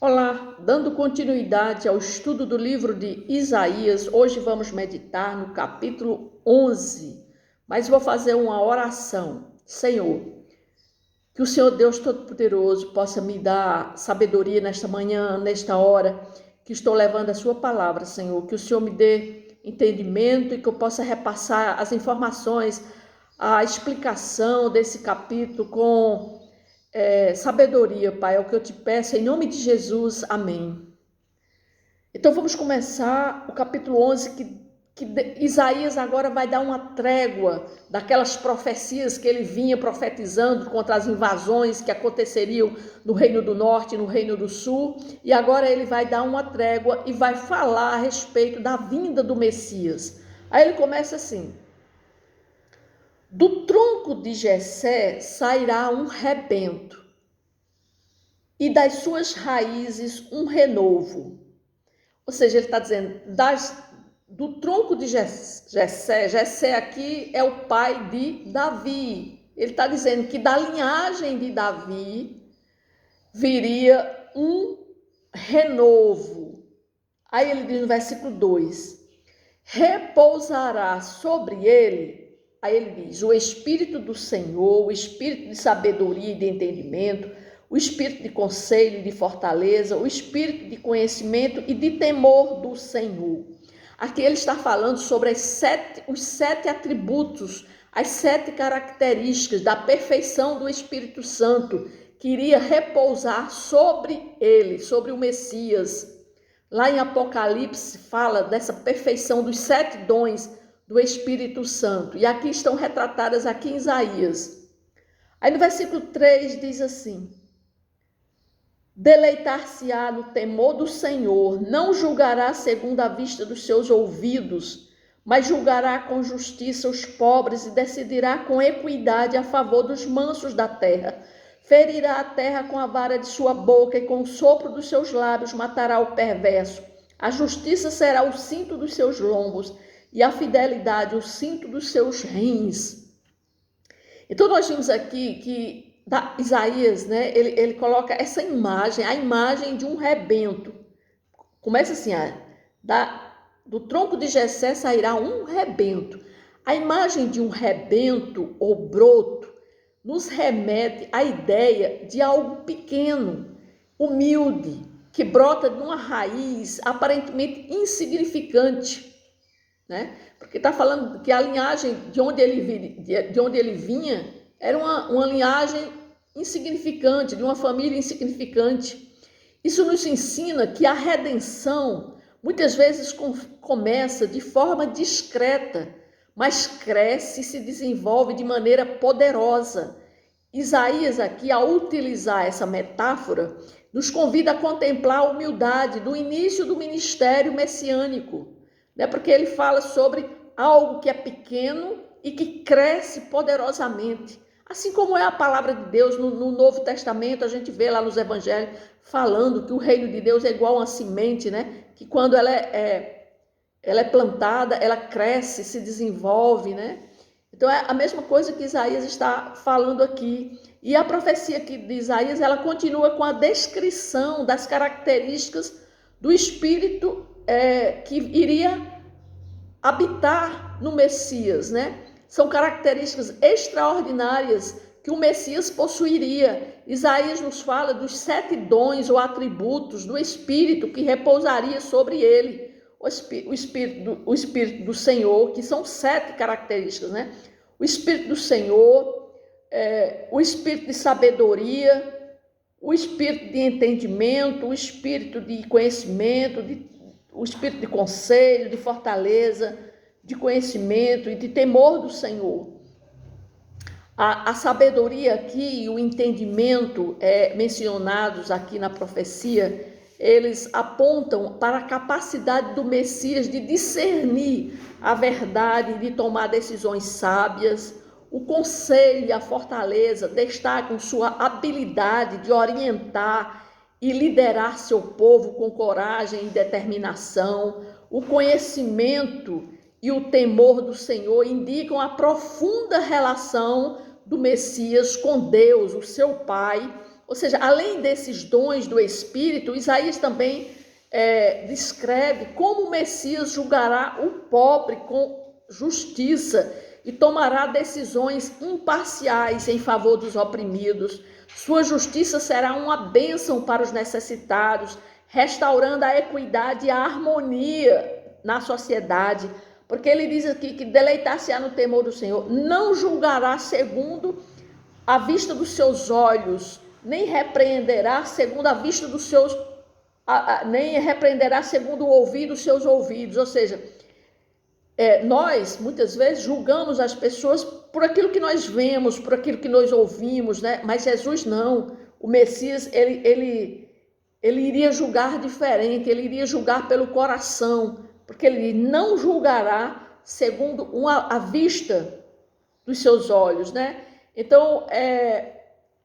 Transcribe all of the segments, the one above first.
Olá, dando continuidade ao estudo do livro de Isaías, hoje vamos meditar no capítulo 11, mas vou fazer uma oração. Senhor, que o Senhor Deus Todo-Poderoso possa me dar sabedoria nesta manhã, nesta hora que estou levando a sua palavra, Senhor, que o Senhor me dê entendimento e que eu possa repassar as informações, a explicação desse capítulo com sabedoria, Pai, é o que eu te peço, em nome de Jesus, amém. Então vamos começar o capítulo 11, que Isaías agora vai dar uma trégua daquelas profecias que ele vinha profetizando contra as invasões que aconteceriam no Reino do Norte e no Reino do Sul, e agora ele vai dar uma trégua e vai falar a respeito da vinda do Messias. Aí ele começa assim: do tronco de Jessé sairá um rebento, e das suas raízes um renovo. Ou seja, ele está dizendo, do tronco de Jessé, Jessé aqui é o pai de Davi. Ele está dizendo que da linhagem de Davi viria um renovo. Aí ele diz no versículo 2, repousará sobre ele, aí ele diz, o Espírito do Senhor, o Espírito de sabedoria e de entendimento, o espírito de conselho e de fortaleza, o espírito de conhecimento e de temor do Senhor. Aqui ele está falando sobre os sete atributos, as sete características da perfeição do Espírito Santo, que iria repousar sobre ele, sobre o Messias. Lá em Apocalipse fala dessa perfeição dos sete dons do Espírito Santo. E aqui estão retratadas aqui em Isaías. Aí no versículo 3 diz assim: deleitar-se-á no temor do Senhor, não julgará segundo a vista dos seus ouvidos, mas julgará com justiça os pobres e decidirá com equidade a favor dos mansos da terra. Ferirá a terra com a vara de sua boca e com o sopro dos seus lábios matará o perverso. A justiça será o cinto dos seus lombos e a fidelidade o cinto dos seus rins. Então nós vimos aqui que Isaías, né, ele coloca essa imagem, a imagem de um rebento. Começa assim, do tronco de Jessé sairá um rebento. A imagem de um rebento ou broto nos remete à ideia de algo pequeno, humilde, que brota de uma raiz aparentemente insignificante, né? Porque está falando que a linhagem de onde ele vinha era uma linhagem insignificante, de uma família insignificante. Isso nos ensina que a redenção muitas vezes começa de forma discreta, mas cresce e se desenvolve de maneira poderosa. Isaías aqui, ao utilizar essa metáfora, nos convida a contemplar a humildade do início do ministério messiânico, né? Porque ele fala sobre algo que é pequeno e que cresce poderosamente. Assim como é a palavra de Deus no Novo Testamento, a gente vê lá nos evangelhos falando que o reino de Deus é igual a uma semente, né? Que quando ela é plantada, ela cresce, se desenvolve, né? Então é a mesma coisa que Isaías está falando aqui. E a profecia aqui de Isaías, ela continua com a descrição das características do Espírito que iria habitar no Messias, né? São características extraordinárias que o Messias possuiria. Isaías nos fala dos 7 dons ou atributos do Espírito que repousaria sobre ele. O Espírito do Senhor, que são 7 características, né? O Espírito do Senhor, o Espírito de sabedoria, o Espírito de entendimento, o Espírito de conhecimento, o Espírito de conselho, de fortaleza, de conhecimento e de temor do Senhor. A sabedoria aqui e o entendimento mencionados aqui na profecia, eles apontam para a capacidade do Messias de discernir a verdade e de tomar decisões sábias. O conselho e a fortaleza destacam sua habilidade de orientar e liderar seu povo com coragem e determinação. O conhecimento e o temor do Senhor indicam a profunda relação do Messias com Deus, o seu Pai, Ou seja, além desses dons do Espírito, Isaías também descreve como o Messias julgará o pobre com justiça e tomará decisões imparciais em favor dos oprimidos. Sua justiça será uma bênção para os necessitados, restaurando a equidade e a harmonia na sociedade. Porque ele diz aqui que deleitar-se-á no temor do Senhor, não julgará segundo a vista dos seus olhos, nem repreenderá segundo a vista dos seus, nem repreenderá segundo o ouvido dos seus ouvidos. Ou seja, nós muitas vezes julgamos as pessoas por aquilo que nós vemos, por aquilo que nós ouvimos, né? Mas Jesus não. O Messias, ele iria julgar diferente, ele iria julgar pelo coração, porque ele não julgará segundo a vista dos seus olhos, né? Então,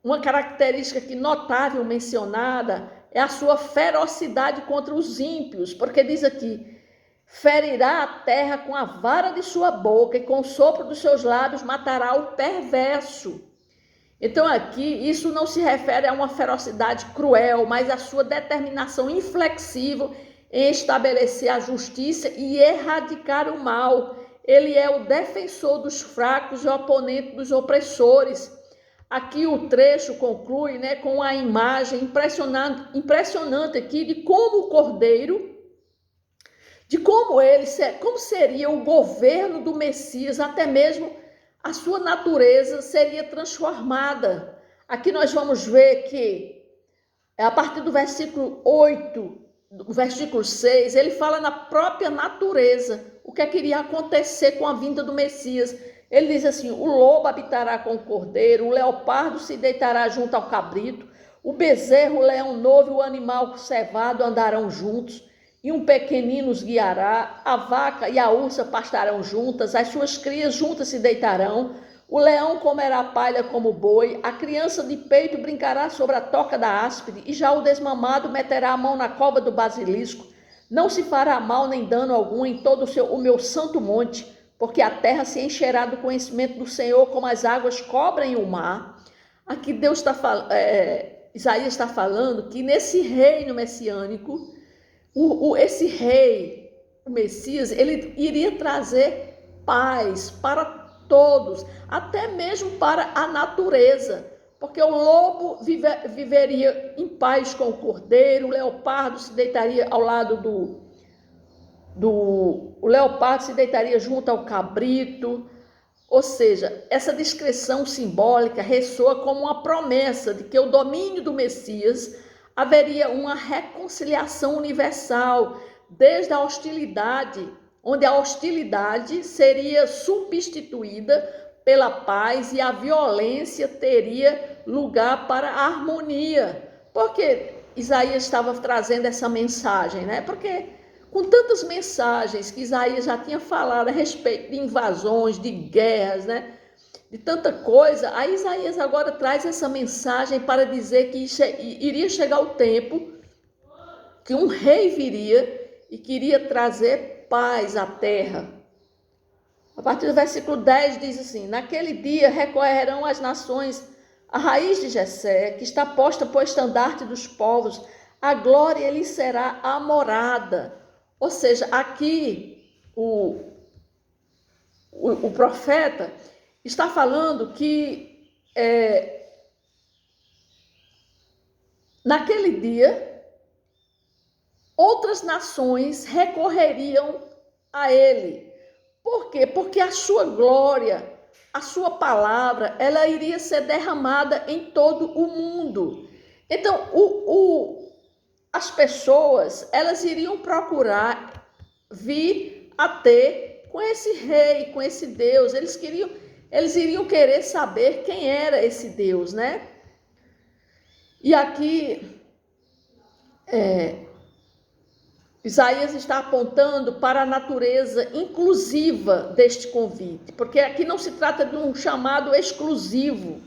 uma característica que notável mencionada é a sua ferocidade contra os ímpios, porque diz aqui, ferirá a terra com a vara de sua boca e com o sopro dos seus lábios matará o perverso. Então aqui, isso não se refere a uma ferocidade cruel, mas a sua determinação inflexível em estabelecer a justiça e erradicar o mal. Ele é o defensor dos fracos e o oponente dos opressores. Aqui o trecho conclui, né, com a imagem impressionante aqui de como o Cordeiro, de como seria o governo do Messias, até mesmo a sua natureza seria transformada. Aqui nós vamos ver que, a partir do versículo 8, do versículo 6, ele fala na própria natureza, o que iria acontecer com a vinda do Messias. Ele diz assim, o lobo habitará com o cordeiro, o leopardo se deitará junto ao cabrito, o bezerro, o leão novo e o animal cevado andarão juntos, e um pequenino os guiará, a vaca e a ursa pastarão juntas, as suas crias juntas se deitarão, o leão comerá palha como boi, a criança de peito brincará sobre a toca da áspide, e já o desmamado meterá a mão na cova do basilisco. Não se fará mal nem dano algum em todo o meu santo monte, porque a terra se encherá do conhecimento do Senhor, como as águas cobrem o mar. Aqui Isaías está falando que nesse reino messiânico, esse rei, o Messias, ele iria trazer paz para todos, até mesmo para a natureza, porque o lobo viveria em paz com o cordeiro, o leopardo se deitaria ao lado o leopardo se deitaria junto ao cabrito. Ou seja, essa descrição simbólica ressoa como uma promessa de que o domínio do Messias haveria uma reconciliação universal, desde a hostilidade, onde a hostilidade seria substituída pela paz e a violência teria lugar para a harmonia. Por que Isaías estava trazendo essa mensagem, né? Porque com tantas mensagens que Isaías já tinha falado a respeito de invasões, de guerras, né? De tanta coisa, aí Isaías agora traz essa mensagem para dizer que iria chegar o tempo que um rei viria e queria trazer paz à terra. A partir do versículo 10 diz assim, naquele dia recorrerão as nações à raiz de Jessé, que está posta por estandarte dos povos, a glória lhe será a morada. Ou seja, aqui o profeta está falando que naquele dia outras nações recorreriam a ele. Por quê? Porque a sua glória, a sua palavra, ela iria ser derramada em todo o mundo. Então, as pessoas, elas iriam procurar vir a ter com esse rei, com esse Deus. Eles iriam querer saber quem era esse Deus, né? E aqui, Isaías está apontando para a natureza inclusiva deste convite, porque aqui não se trata de um chamado exclusivo.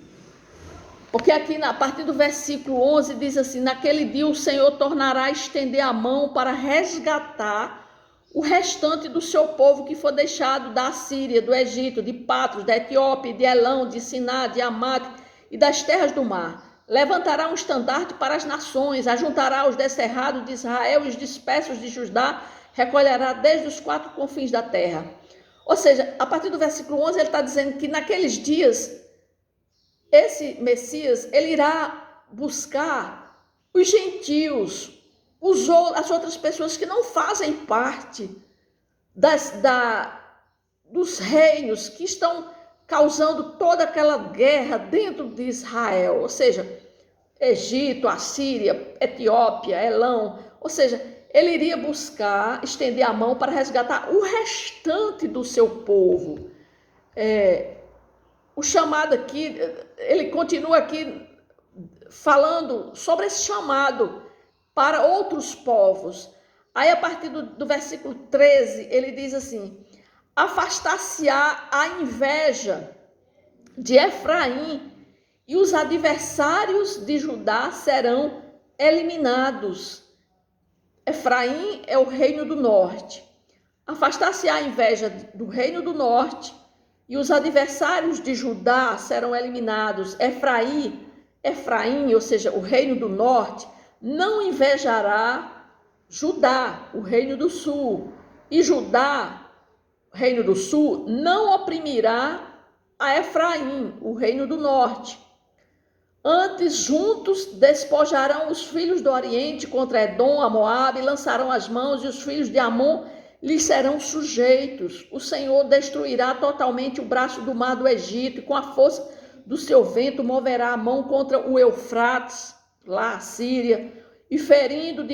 Porque aqui, a partir do versículo 11, diz assim, naquele dia o Senhor tornará a estender a mão para resgatar o restante do seu povo que for deixado da Assíria, do Egito, de Patros, da Etiópia, de Elão, de Siná, de Amate e das terras do mar. levantará um estandarte para as nações, ajuntará os descerrados de Israel e os dispersos de Judá, recolherá desde os 4 confins da terra. Ou seja, a partir do versículo 11, ele está dizendo que naqueles dias, esse Messias, ele irá buscar os gentios, as outras pessoas que não fazem parte dos reinos que estão causando toda aquela guerra dentro de Israel, ou seja, Egito, Assíria, Etiópia, Elão, ou seja, ele iria buscar, estender a mão para resgatar o restante do seu povo. O chamado aqui, ele continua aqui falando sobre esse chamado para outros povos. Aí, a partir do versículo 13, ele diz assim: afastar-se-á a inveja de Efraim, e os adversários de Judá serão eliminados. Efraim é o reino do norte. Afastar-se-á a inveja do reino do norte, e os adversários de Judá serão eliminados. Efraim, ou seja, o reino do norte, não invejará Judá, o reino do sul, e Judá, o reino do sul, não oprimirá a Efraim, o reino do norte. Antes, juntos, despojarão os filhos do Oriente contra Edom, a Moabe, lançarão as mãos, e os filhos de Amon lhes serão sujeitos. O Senhor destruirá totalmente o braço do mar do Egito, e com a força do seu vento moverá a mão contra o Eufrates, lá a Síria, e ferindo,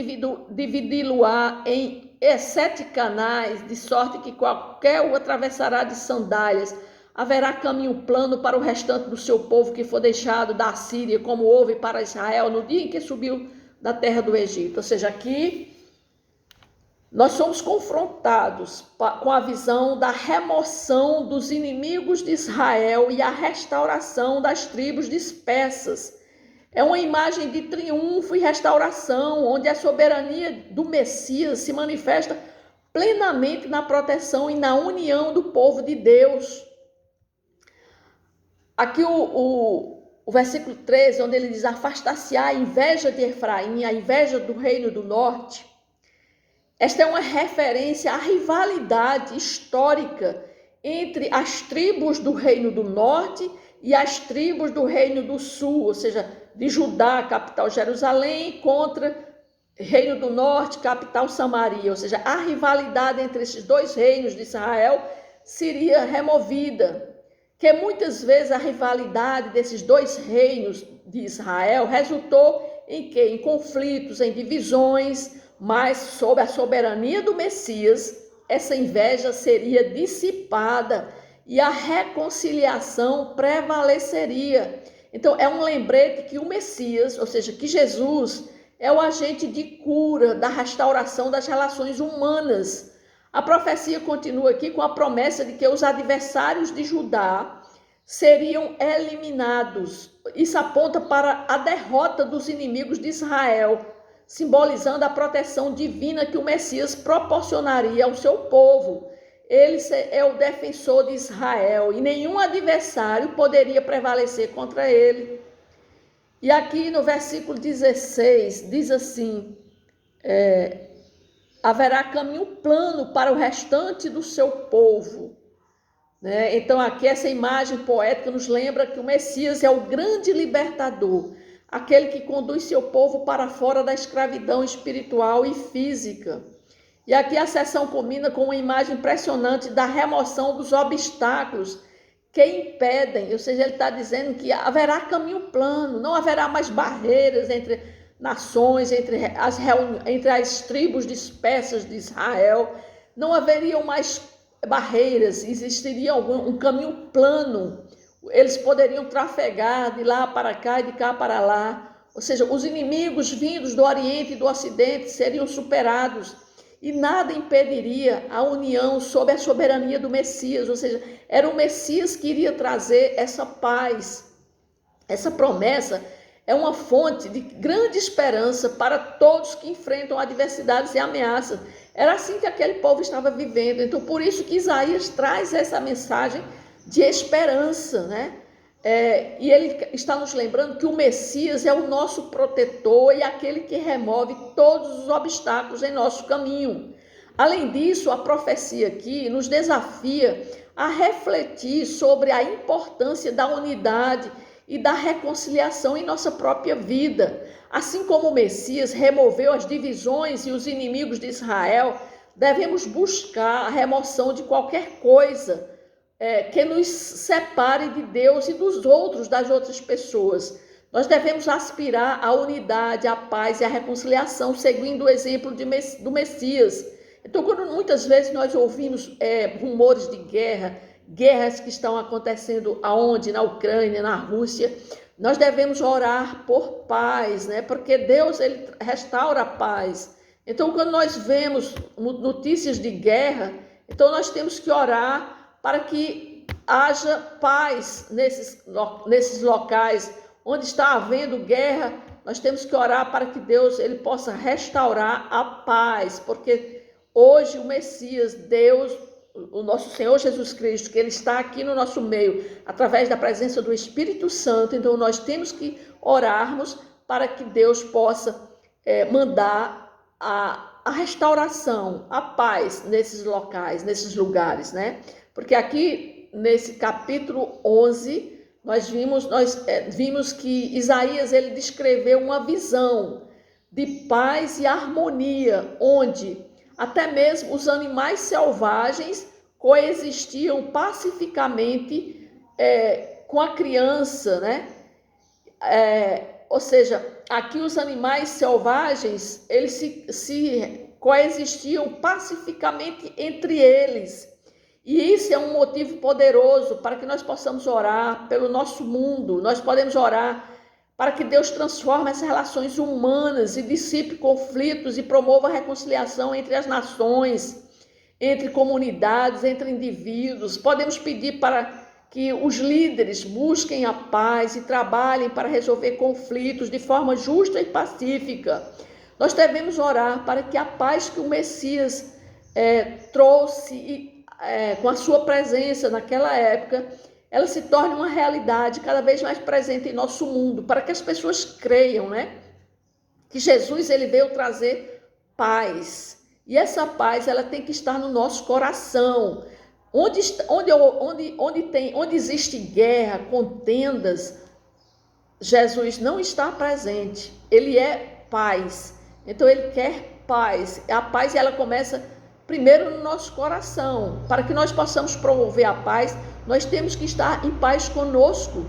dividi-lo-á em 7 canais, de sorte que qualquer o atravessará de sandálias. Haverá caminho plano para o restante do seu povo que for deixado da Síria, como houve para Israel no dia em que subiu da terra do Egito. Ou seja, aqui nós somos confrontados com a visão da remoção dos inimigos de Israel e a restauração das tribos dispersas. É uma imagem de triunfo e restauração, onde a soberania do Messias se manifesta plenamente na proteção e na união do povo de Deus. Aqui o versículo 13, onde ele diz: afastar-se-á a inveja de Efraim, a inveja do reino do norte. Esta é uma referência à rivalidade histórica entre as tribos do reino do norte e as tribos do reino do sul, ou seja, de Judá, capital Jerusalém, contra reino do norte, capital Samaria. Ou seja, a rivalidade entre esses dois reinos de Israel seria removida. Que muitas vezes a rivalidade desses dois reinos de Israel resultou em quê? Em conflitos, em divisões, mas sob a soberania do Messias, essa inveja seria dissipada e a reconciliação prevaleceria. Então, é um lembrete que o Messias, ou seja, que Jesus é o agente de cura, da restauração das relações humanas. A profecia continua aqui com a promessa de que os adversários de Judá seriam eliminados. Isso aponta para a derrota dos inimigos de Israel, simbolizando a proteção divina que o Messias proporcionaria ao seu povo. Ele é o defensor de Israel e nenhum adversário poderia prevalecer contra ele. E aqui no versículo 16 diz assim: haverá caminho plano para o restante do seu povo. Então aqui essa imagem poética nos lembra que o Messias é o grande libertador, aquele que conduz seu povo para fora da escravidão espiritual e física. E aqui a sessão culmina com uma imagem impressionante da remoção dos obstáculos que impedem, ou seja, ele está dizendo que haverá caminho plano, não haverá mais barreiras entre nações, entre as tribos dispersas de Israel, não haveriam mais barreiras, existiria um caminho plano, eles poderiam trafegar de lá para cá e de cá para lá, ou seja, os inimigos vindos do Oriente e do Ocidente seriam superados e nada impediria a união sob a soberania do Messias, ou seja, era o Messias que iria trazer essa paz. Essa promessa é uma fonte de grande esperança para todos que enfrentam adversidades e ameaças. Era assim que aquele povo estava vivendo. Então, por isso que Isaías traz essa mensagem de esperança, E ele está nos lembrando que o Messias é o nosso protetor e aquele que remove todos os obstáculos em nosso caminho. Além disso, a profecia aqui nos desafia a refletir sobre a importância da unidade e da reconciliação em nossa própria vida. Assim como o Messias removeu as divisões e os inimigos de Israel, devemos buscar a remoção de qualquer coisa que nos separe de Deus e dos outros, das outras pessoas. Nós devemos aspirar à unidade, à paz e à reconciliação, seguindo o exemplo do Messias. Então, quando muitas vezes nós ouvimos rumores de guerras que estão acontecendo aonde? Na Ucrânia, na Rússia, nós devemos orar por paz, né? Porque Deus, ele restaura a paz. Então, quando nós vemos notícias de guerra, então nós temos que orar para que haja paz nesses locais onde está havendo guerra. Nós temos que orar para que Deus ele possa restaurar a paz, porque hoje o Messias, Deus, o nosso Senhor Jesus Cristo, que ele está aqui no nosso meio, através da presença do Espírito Santo, então nós temos que orarmos para que Deus possa mandar a restauração, a paz nesses locais, nesses lugares, né? Porque aqui, nesse capítulo 11, nós vimos que Isaías ele descreveu uma visão de paz e harmonia, onde até mesmo os animais selvagens coexistiam pacificamente com a criança, né? Ou seja, aqui os animais selvagens, eles se coexistiam pacificamente entre eles. E isso é um motivo poderoso para que nós possamos orar pelo nosso mundo. Nós podemos orar para que Deus transforme essas relações humanas e dissipe conflitos e promova a reconciliação entre as nações, entre comunidades, entre indivíduos. Podemos pedir para que os líderes busquem a paz e trabalhem para resolver conflitos de forma justa e pacífica. Nós devemos orar para que a paz que o Messias trouxe com a sua presença naquela época, ela se torne uma realidade cada vez mais presente em nosso mundo, para que as pessoas creiam, né? Que Jesus ele veio trazer paz. E essa paz ela tem que estar no nosso coração. Onde existe guerra, contendas, Jesus não está presente. Ele é paz. Então ele quer paz. A paz ela começa primeiro no nosso coração. Para que nós possamos promover a paz, nós temos que estar em paz conosco.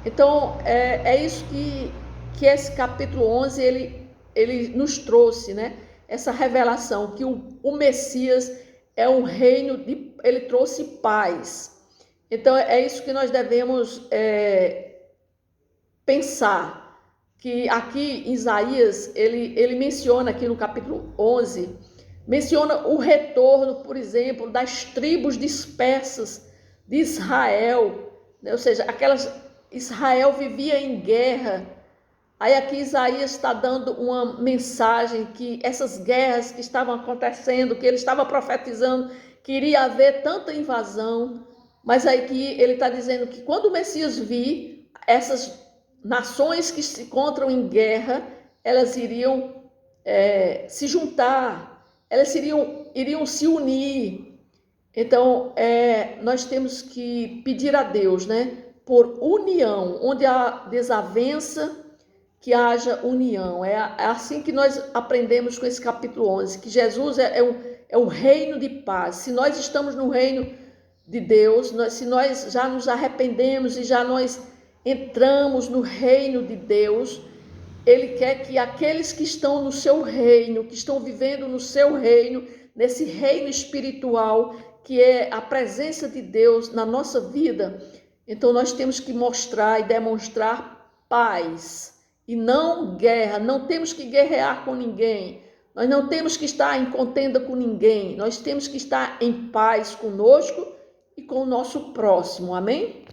Então, é isso que esse capítulo 11, ele nos trouxe, né? Essa revelação, que o Messias é um reino, ele trouxe paz. Então, é isso que nós devemos pensar. Que aqui, Isaías, ele menciona aqui no capítulo 11, menciona o retorno, por exemplo, das tribos dispersas de Israel, né? Ou seja, Israel vivia em guerra. Aí aqui Isaías está dando uma mensagem que essas guerras que estavam acontecendo, que ele estava profetizando que iria haver tanta invasão, mas aí que ele está dizendo que quando o Messias vir, essas nações que se encontram em guerra, elas iriam se juntar, elas iriam se unir. Então, nós temos que pedir a Deus, né, por união, onde há desavença, que haja união. É assim que nós aprendemos com esse capítulo 11, que Jesus é o reino de paz. Se nós estamos no reino de Deus, se nós já nos arrependemos e já nós entramos no reino de Deus, Ele quer que aqueles que estão no seu reino, que estão vivendo no seu reino, nesse reino espiritual, que é a presença de Deus na nossa vida, então nós temos que mostrar e demonstrar paz e não guerra. Não temos que guerrear com ninguém, nós não temos que estar em contenda com ninguém, nós temos que estar em paz conosco e com o nosso próximo, amém?